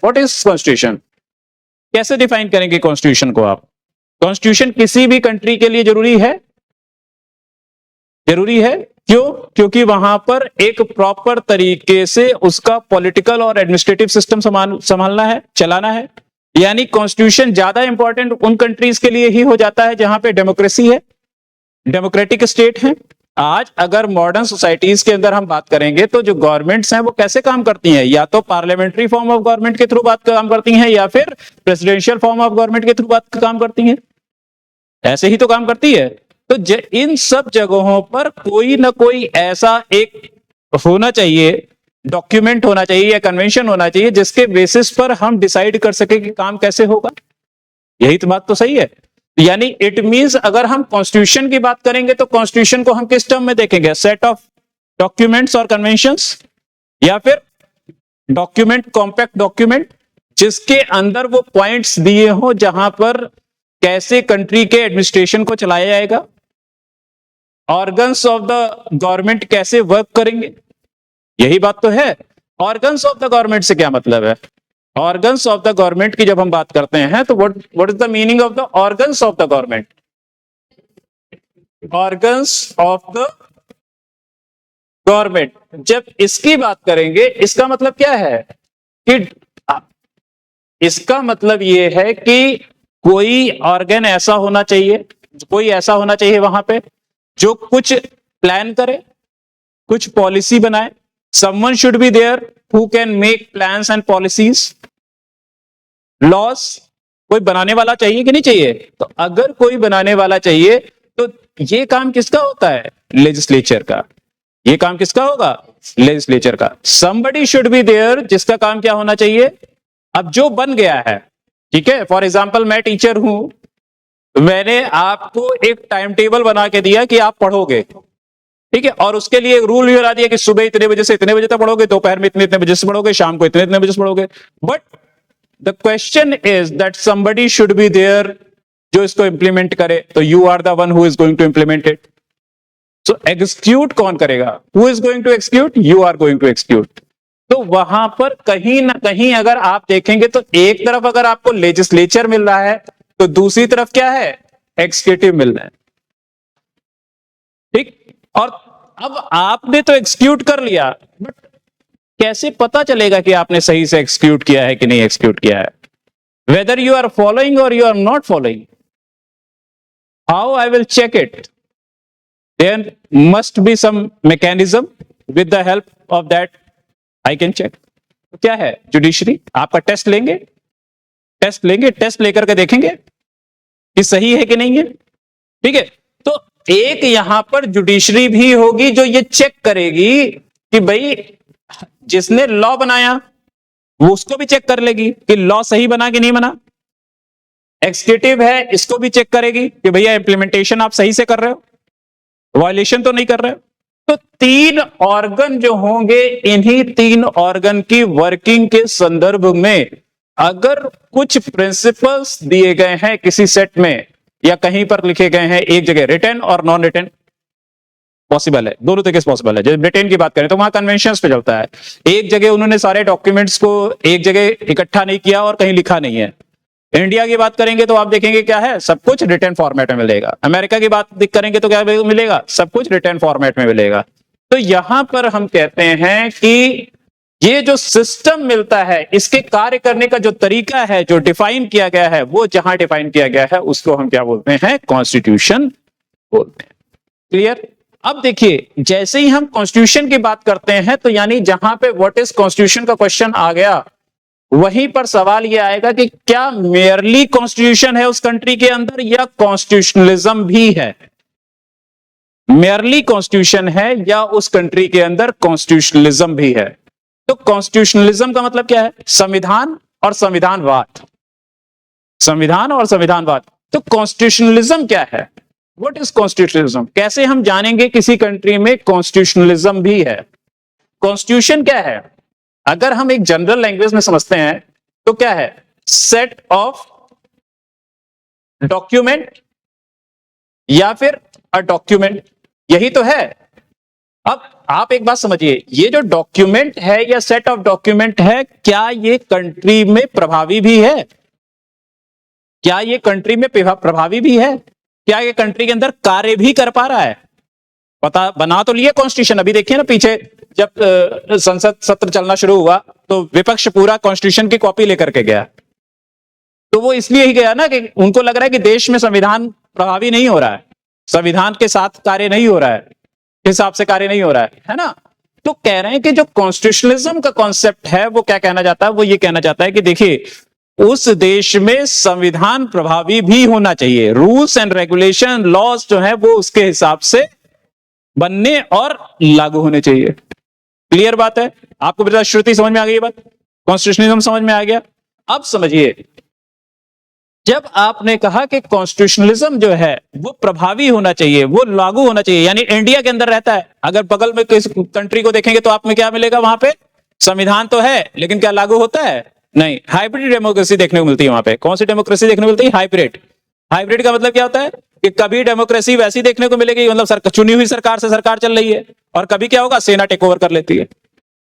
What is constitution? कैसे define करेंगे constitution को आप? कॉन्स्टिट्यूशन किसी भी कंट्री के लिए जरूरी है? जरूरी है। क्यों? क्योंकि वहां पर एक प्रॉपर तरीके से उसका पॉलिटिकल और एडमिनिस्ट्रेटिव सिस्टम संभालना है, चलाना है। यानी कॉन्स्टिट्यूशन ज्यादा इंपॉर्टेंट उन कंट्रीज के लिए ही हो जाता है जहां पे डेमोक्रेसी है, डेमोक्रेटिक स्टेट है। आज अगर मॉडर्न सोसाइटीज के अंदर हम बात करेंगे तो जो गवर्नमेंट्स हैं वो कैसे काम करती हैं? या तो पार्लियामेंट्री फॉर्म ऑफ गवर्नमेंट के थ्रू बात काम करती हैं, या फिर प्रेसिडेंशियल फॉर्म ऑफ गवर्नमेंट के थ्रू बात काम करती हैं। ऐसे ही तो काम करती है। तो इन सब जगहों पर कोई ना कोई ऐसा एक होना चाहिए, डॉक्यूमेंट होना चाहिए या कन्वेंशन होना चाहिए जिसके बेसिस पर हम डिसाइड कर सके कि काम कैसे होगा। यही तो बात तो सही है। यानी इट मींस अगर हम कॉन्स्टिट्यूशन की बात करेंगे तो कॉन्स्टिट्यूशन को हम किस टर्म में देखेंगे? सेट ऑफ डॉक्यूमेंट्स और कन्वेंशंस, या फिर डॉक्यूमेंट, कॉम्पैक्ट डॉक्यूमेंट जिसके अंदर वो पॉइंट्स दिए हो जहां पर कैसे कंट्री के एडमिनिस्ट्रेशन को चलाया जाएगा, ऑर्गन्स ऑफ द गवर्नमेंट कैसे वर्क करेंगे। यही बात तो है। ऑर्गन्स ऑफ द गवर्नमेंट से क्या मतलब है? ऑर्गन्स ऑफ द गवर्नमेंट की जब हम बात करते हैं तो what is the meaning of the organs of the government? Organs of the government जब इसकी बात करेंगे, इसका मतलब क्या है? कि इसका मतलब यह है कि कोई ऑर्गन ऐसा होना चाहिए, कोई ऐसा होना चाहिए वहां पे जो कुछ प्लान करे, कुछ पॉलिसी बनाए। Someone should be there who can make plans and policies, laws। कोई बनाने वाला चाहिए कि नहीं चाहिए? तो अगर कोई बनाने वाला चाहिए तो ये काम किसका होता है? लेजिस्लेचर का। ये काम किसका होगा? लेजिस्लेचर का। Somebody should be there जिसका काम क्या होना चाहिए? अब जो बन गया है, ठीक है, फॉर एग्जाम्पल मैं टीचर हूं, मैंने आपको एक टाइम टेबल बना के दिया कि आप पढ़ोगे, ठीक है, और उसके लिए रूल भी बना दिया कि सुबह इतने बजे से इतने बजे तक पढ़ोगे, दोपहर में इतने इतने बजे से पढ़ोगे, शाम को इतने इतने बजे से पढ़ोगे। But the question is that somebody should be there जो इसको इंप्लीमेंट करे। तो you are the one who is going to implement it. So execute कौन करेगा? Who is going to execute? You are going to execute. तो वहां पर कहीं ना कहीं अगर आप देखेंगे तो एक तरफ अगर आपको लेजिस्लेचर मिल रहा है तो दूसरी तरफ क्या है? एग्जीक्यूटिव मिल रहा है, ठीक। और अब आपने तो एक्सक्यूट कर लिया, बट कैसे पता चलेगा कि आपने सही से एक्सक्यूट किया है कि नहीं एक्सक्यूट किया है? वेदर यू आर फॉलोइंग और you are not following, how I will check it? There must be some mechanism with the help of that I can check. क्या है? जुडिशरी आपका टेस्ट लेंगे, टेस्ट लेकर के देखेंगे कि सही है कि नहीं है, ठीक है। तो एक यहां पर जुडिशरी भी होगी जो ये चेक करेगी कि भाई जिसने लॉ बनाया वो उसको भी चेक कर लेगी कि लॉ सही बना कि नहीं बना। एग्जीक्यूटिव है, इसको भी चेक करेगी कि भैया इंप्लीमेंटेशन आप सही से कर रहे हो, वायलेशन तो नहीं कर रहे हो। तो तीन ऑर्गन जो होंगे, इन्हीं तीन ऑर्गन की वर्किंग के संदर्भ में अगर कुछ प्रिंसिपल्स दिए गए हैं किसी सेट में या कहीं पर लिखे गए हैं, एक जगह रिटन और नॉन रिटन पॉसिबल है, दोनों तरीके से पॉसिबल है। जब ब्रिटेन की बात करें तो वहां कन्वेंशंस पे चलता है, एक जगह उन्होंने सारे डॉक्यूमेंट्स को एक जगह इकट्ठा नहीं किया और कहीं लिखा नहीं है। इंडिया की बात करेंगे तो आप देखेंगे क्या है, सब कुछ रिटन फॉर्मेट में मिलेगा। अमेरिका की बात करेंगे तो क्या मिलेगा? सब कुछ रिटन फॉर्मेट में मिलेगा। तो यहां पर हम कहते हैं कि ये जो सिस्टम मिलता है, इसके कार्य करने का जो तरीका है, जो डिफाइन किया गया है, वो जहां डिफाइन किया गया है उसको हम क्या बोलते हैं? कॉन्स्टिट्यूशन बोलते हैं। क्लियर? अब देखिए, जैसे ही हम कॉन्स्टिट्यूशन की बात करते हैं तो यानी जहां पे व्हाट इज कॉन्स्टिट्यूशन का क्वेश्चन आ गया, वहीं पर सवाल यह आएगा कि क्या मेयरली कॉन्स्टिट्यूशन है उस कंट्री के अंदर या कॉन्स्टिट्यूशनलिज्म भी है? मेयरली कॉन्स्टिट्यूशन है या उस कंट्री के अंदर कॉन्स्टिट्यूशनलिज्म भी है? तो कॉन्स्टिट्यूशनलिज्म का मतलब क्या है? संविधान और संविधानवाद, संविधान और संविधानवाद। तो कॉन्स्टिट्यूशनलिज्म क्या है? What is constitutionalism? कैसे हम जानेंगे किसी कंट्री में कॉन्स्टिट्यूशनलिज्म भी है? कॉन्स्टिट्यूशन क्या है? अगर हम एक जनरल लैंग्वेज में समझते हैं तो क्या है? सेट ऑफ डॉक्यूमेंट या फिर अ डॉक्यूमेंट, यही तो है। अब आप एक बात समझिए, ये जो डॉक्यूमेंट है या सेट ऑफ डॉक्यूमेंट है, क्या ये कंट्री में प्रभावी भी है? क्या ये कंट्री में प्रभावी भी है? क्या ये कंट्री के अंदर कार्य भी कर पा रहा है? पता बना तो लिए कॉन्स्टिट्यूशन, अभी देखिए ना पीछे जब संसद सत्र चलना शुरू हुआ तो विपक्ष पूरा कॉन्स्टिट्यूशन की कॉपी लेकर के गया। तो वो इसलिए ही गया ना कि उनको लग रहा है कि देश में संविधान प्रभावी नहीं हो रहा है, संविधान के साथ कार्य नहीं हो रहा है, हिसाब से कार्य नहीं हो रहा है ना। तो कह रहे हैं कि जो कॉन्स्टिट्यूशनलिज्म का कॉन्सेप्ट है वो क्या कहना चाहता है, वो ये कहना चाहता है कि देखिए उस देश में संविधान प्रभावी भी होना चाहिए, रूल्स एंड रेगुलेशन लॉज जो है वो उसके हिसाब से बनने और लागू होने चाहिए। क्लियर बात है? आपको बेटा श्रुति समझ में आ गई ये बात, कॉन्स्टिट्यूशनलिज्म समझ में आ गया। अब समझिए, जब आपने कहा कि कॉन्स्टिट्यूशनलिज्म जो है वो प्रभावी होना चाहिए, वो लागू होना चाहिए, यानी इंडिया के अंदर रहता है, अगर बगल में किसी कंट्री को देखेंगे तो आप में क्या मिलेगा? वहां पे संविधान तो है लेकिन क्या लागू होता है? नहीं। हाइब्रिड डेमोक्रेसी देखने को मिलती है वहां पे। कौन सी डेमोक्रेसी देखने को मिलती है? हाइब्रिड। हाइब्रिड का मतलब क्या होता है कि कभी डेमोक्रेसी वैसी देखने को मिलेगी, मतलब चुनी हुई सरकार से सरकार चल रही है, और कभी क्या होगा? सेना टेक ओवर कर लेती है,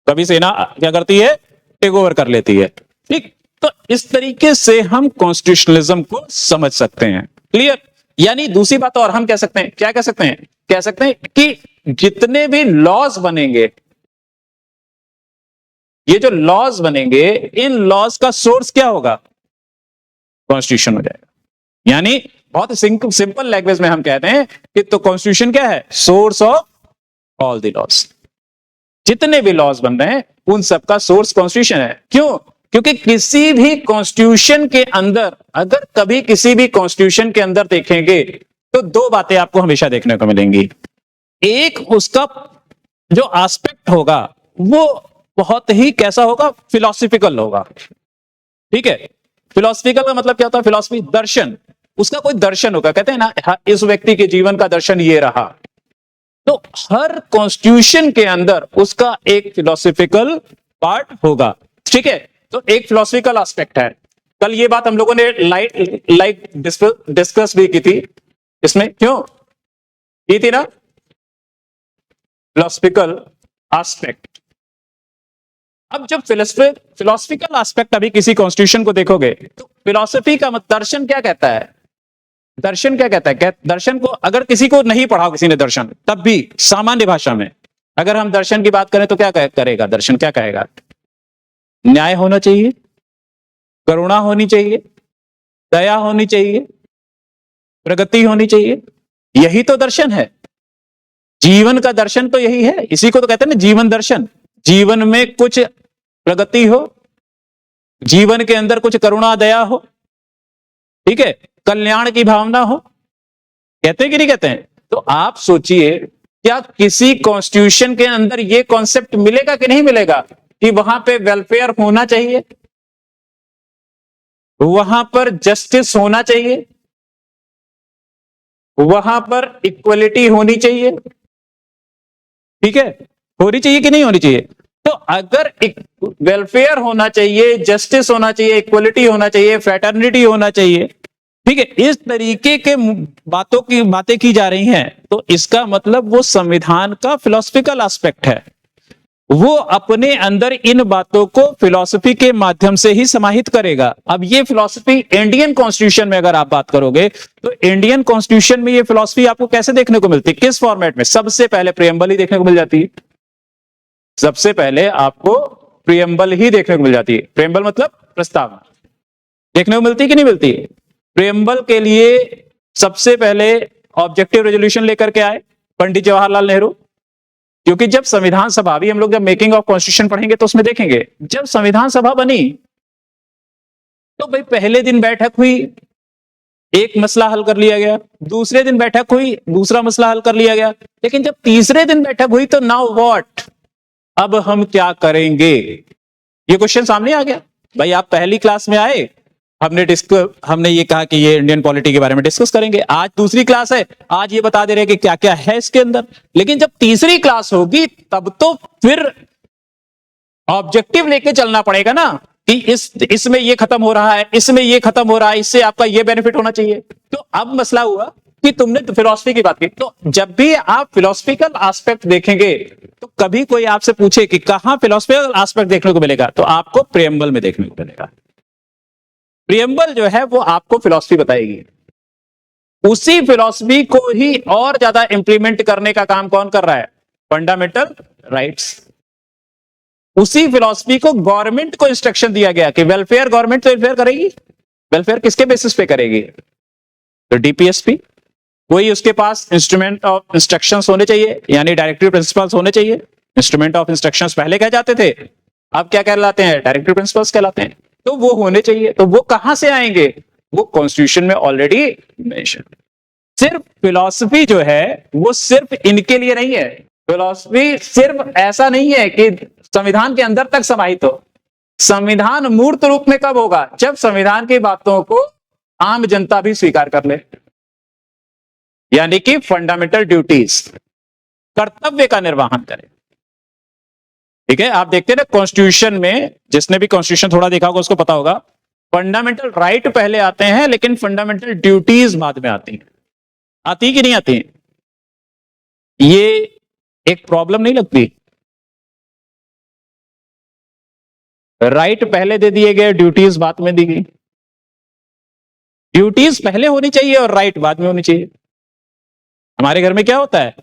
कभी सेना क्या करती है? टेक ओवर कर लेती है। ठीक, तो इस तरीके से हम कॉन्स्टिट्यूशनलिज्म को समझ सकते हैं। क्लियर? यानी दूसरी बात और हम कह सकते हैं, क्या कह सकते हैं? कह सकते हैं कि जितने भी लॉज बनेंगे, ये जो लॉज बनेंगे, इन लॉज का सोर्स क्या होगा? कॉन्स्टिट्यूशन हो जाएगा। यानी बहुत सिंपल लैंग्वेज में हम कहते हैं कि तो कॉन्स्टिट्यूशन क्या है? Source of all the laws. जितने भी लॉज बन रहे हैं उन सबका सोर्स कॉन्स्टिट्यूशन है। क्यों? क्योंकि किसी भी कॉन्स्टिट्यूशन के अंदर, अगर कभी किसी भी कॉन्स्टिट्यूशन के अंदर देखेंगे तो दो बातें आपको हमेशा देखने को मिलेंगी। एक, उसका जो एस्पेक्ट होगा वो बहुत ही कैसा होगा? फिलोसफिकल होगा। ठीक है? फिलोसफिकल का मतलब क्या होता है? फिलोसफी, दर्शन, उसका कोई दर्शन होगा। कहते हैं ना इस व्यक्ति के जीवन का दर्शन ये रहा। तो हर कॉन्स्टिट्यूशन के अंदर उसका एक फिलोसफिकल पार्ट होगा। ठीक है? तो एक फिलोसफिकल एस्पेक्ट है। कल ये बात हम लोगों ने लाइक डिस्कस भी की थी इसमें। क्यों की थी ना? Philosophical aspect. अब जब फिलोसफिकल एस्पेक्ट अभी किसी कॉन्स्टिट्यूशन को देखोगे तो फिलोसफी का दर्शन क्या कहता है? दर्शन क्या कहता है? दर्शन को अगर किसी को नहीं पढ़ा किसी ने दर्शन, तब भी सामान्य भाषा में अगर हम दर्शन की बात करें तो क्या करेगा दर्शन? क्या कहेगा? न्याय होना चाहिए, करुणा होनी चाहिए, दया होनी चाहिए, प्रगति होनी चाहिए। यही तो दर्शन है। जीवन का दर्शन तो यही है। इसी को तो कहते हैं ना जीवन दर्शन। जीवन में कुछ प्रगति हो, जीवन के अंदर कुछ करुणा दया हो, ठीक है, कल्याण की भावना हो। कहते हैं कि नहीं कहते हैं? तो आप सोचिए, क्या किसी कॉन्स्टिट्यूशन के अंदर यह कॉन्सेप्ट मिलेगा कि नहीं मिलेगा कि वहां पे वेलफेयर होना चाहिए, वहां पर जस्टिस होना चाहिए, वहां पर इक्वलिटी होनी चाहिए? ठीक है, होनी चाहिए कि नहीं होनी चाहिए? तो अगर वेलफेयर होना चाहिए, जस्टिस होना चाहिए, इक्वलिटी होना चाहिए, फ्रेटर्निटी होना चाहिए, ठीक है, इस तरीके के बातें की जा रही हैं, तो इसका मतलब वो संविधान का फिलोसफिकल एस्पेक्ट है। वो अपने अंदर इन बातों को फिलॉसफी के माध्यम से ही समाहित करेगा। अब ये फिलॉसफी इंडियन कॉन्स्टिट्यूशन में अगर आप बात करोगे तो इंडियन कॉन्स्टिट्यूशन में ये फिलॉसफी आपको कैसे देखने को मिलती है? किस फॉर्मेट में? सबसे पहले प्रियम्बल ही देखने को मिल जाती है। सबसे पहले आपको प्रियम्बल ही देखने को मिल जाती है। प्रियम्बल मतलब प्रस्तावना देखने को मिलती है कि नहीं मिलती है? प्रियम्बल के लिए सबसे पहले ऑब्जेक्टिव रेजोल्यूशन लेकर के आए पंडित जवाहरलाल नेहरू। क्योंकि जब संविधान सभा, अभी हम लोग जब मेकिंग ऑफ कॉन्स्टिट्यूशन पढ़ेंगे तो उसमें देखेंगे, जब संविधान सभा बनी तो भाई पहले दिन बैठक हुई, एक मसला हल कर लिया गया, दूसरे दिन बैठक हुई, दूसरा मसला हल कर लिया गया, लेकिन जब तीसरे दिन बैठक हुई तो नाउ व्हाट, अब हम क्या करेंगे? ये क्वेश्चन सामने आ गया। भाई आप पहली क्लास में आए, हमने ये कहा कि ये इंडियन पॉलिटी के बारे में डिस्कस करेंगे। आज दूसरी क्लास है, आज ये बता दे रहे हैं कि क्या क्या है इसके अंदर। लेकिन जब तीसरी क्लास होगी तब तो फिर ऑब्जेक्टिव लेके चलना पड़ेगा ना कि इसमें ये खत्म हो रहा है, इसमें ये खत्म हो रहा है, इससे आपका ये बेनिफिट होना चाहिए। तो अब मसला हुआ कि तुमने तो फिलॉसफी की बात की, तो जब भी आप फिलोसफिकल एस्पेक्ट देखेंगे तो कभी कोई आपसे पूछे कि कहां फिलोसफिकल एस्पेक्ट देखने को मिलेगा, तो आपको प्रियम्बल में देखने को मिलेगा। प्रियम्बल जो है वो आपको फिलॉसफी बताएगी। उसी फिलॉसफी को ही और ज्यादा इंप्लीमेंट करने का काम कौन कर रहा है? Fundamental rights. उसी फिलॉसफी को गवर्नमेंट को इंस्ट्रक्शन दिया गया कि वेलफेयर, गवर्नमेंट तो वेलफेयर करेगी। वेलफेयर किसके बेसिस पे करेगी? तो डीपीएसपी। कोई उसके पास इंस्ट्रूमेंट ऑफ इंस्ट्रक्शंस होने चाहिए, यानी डायरेक्टिव प्रिंसिपल्स होने चाहिए। इंस्ट्रूमेंट ऑफ इंस्ट्रक्शंस पहले कह जाते थे, अब क्या कहलाते हैं? डायरेक्टिव प्रिंसिपल्स कहलाते हैं। तो वो होने चाहिए। तो वो कहां से आएंगे? वो कॉन्स्टिट्यूशन में ऑलरेडी मेंशन। सिर्फ फिलॉसफी जो है वो सिर्फ इनके लिए नहीं है। फिलॉसफी सिर्फ ऐसा नहीं है कि संविधान के अंदर तक समाहित हो। संविधान मूर्त रूप में कब होगा? जब संविधान की बातों को आम जनता भी स्वीकार कर ले, यानी कि फंडामेंटल ड्यूटीज, कर्तव्य का निर्वहन करे। ठीक है, आप देखते हैं ना कॉन्स्टिट्यूशन में, जिसने भी कॉन्स्टिट्यूशन थोड़ा देखा होगा उसको पता होगा, फंडामेंटल राइट पहले आते हैं लेकिन फंडामेंटल ड्यूटीज बाद में आती हैं। आती कि नहीं आती? ये एक प्रॉब्लम नहीं लगती? राइट पहले दे दिए गए, ड्यूटीज बाद में दी गई। ड्यूटीज पहले होनी चाहिए और राइट बाद में होनी चाहिए। हमारे घर में क्या होता है?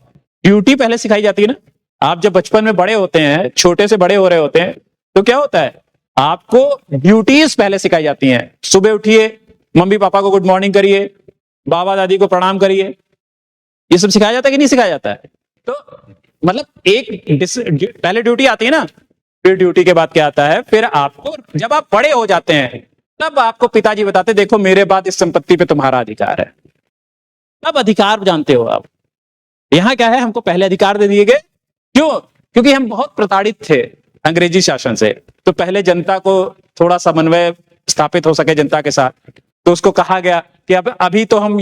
ड्यूटी पहले सिखाई जाती है ना। आप जब बचपन में बड़े होते हैं, छोटे से बड़े हो रहे होते हैं, तो क्या होता है? आपको ड्यूटीज पहले सिखाई जाती हैं। सुबह उठिए, मम्मी पापा को गुड मॉर्निंग करिए, बाबा दादी को प्रणाम करिए। ये सब सिखाया जाता है कि नहीं सिखाया जाता है? तो मतलब एक पहले ड्यूटी आती है ना, फिर ड्यूटी के बाद क्या आता है? फिर आपको जब आप बड़े हो जाते हैं तब आपको पिताजी बताते, देखो मेरे बाद इस संपत्ति पे तुम्हारा अधिकार है। तब अधिकार जानते हो आप। यहां क्या है? हमको पहले अधिकार दे दिए गए। क्यों? क्योंकि हम बहुत प्रताड़ित थे अंग्रेजी शासन से। तो पहले जनता को थोड़ा समन्वय स्थापित हो सके जनता के साथ, तो उसको कहा गया कि अब अभी तो हम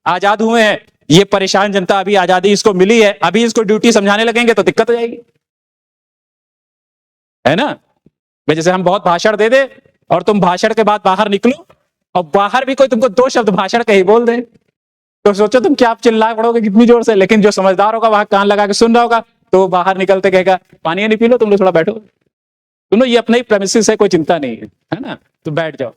आजाद हुए हैं, ये परेशान जनता अभी आजादी इसको मिली है, अभी इसको ड्यूटी समझाने लगेंगे तो दिक्कत हो जाएगी, है ना? भाई जैसे हम बहुत भाषण दे दे और तुम भाषण के बाद बाहर निकलो और बाहर भी कोई तुमको 2 शब्द भाषण के ही बोल दे, तो सोचो तुम क्या चिल्ला पड़ोगे कितनी जोर से। लेकिन जो समझदार होगा वहां कान लगा के सुन रहा होगा, तो बाहर निकलते कहेगा पानी नहीं पी लो, तुम लोग थोड़ा बैठो, सुनो ये अपने ही प्रेमिसेस है, कोई चिंता नहीं है ना, तो बैठ जाओ।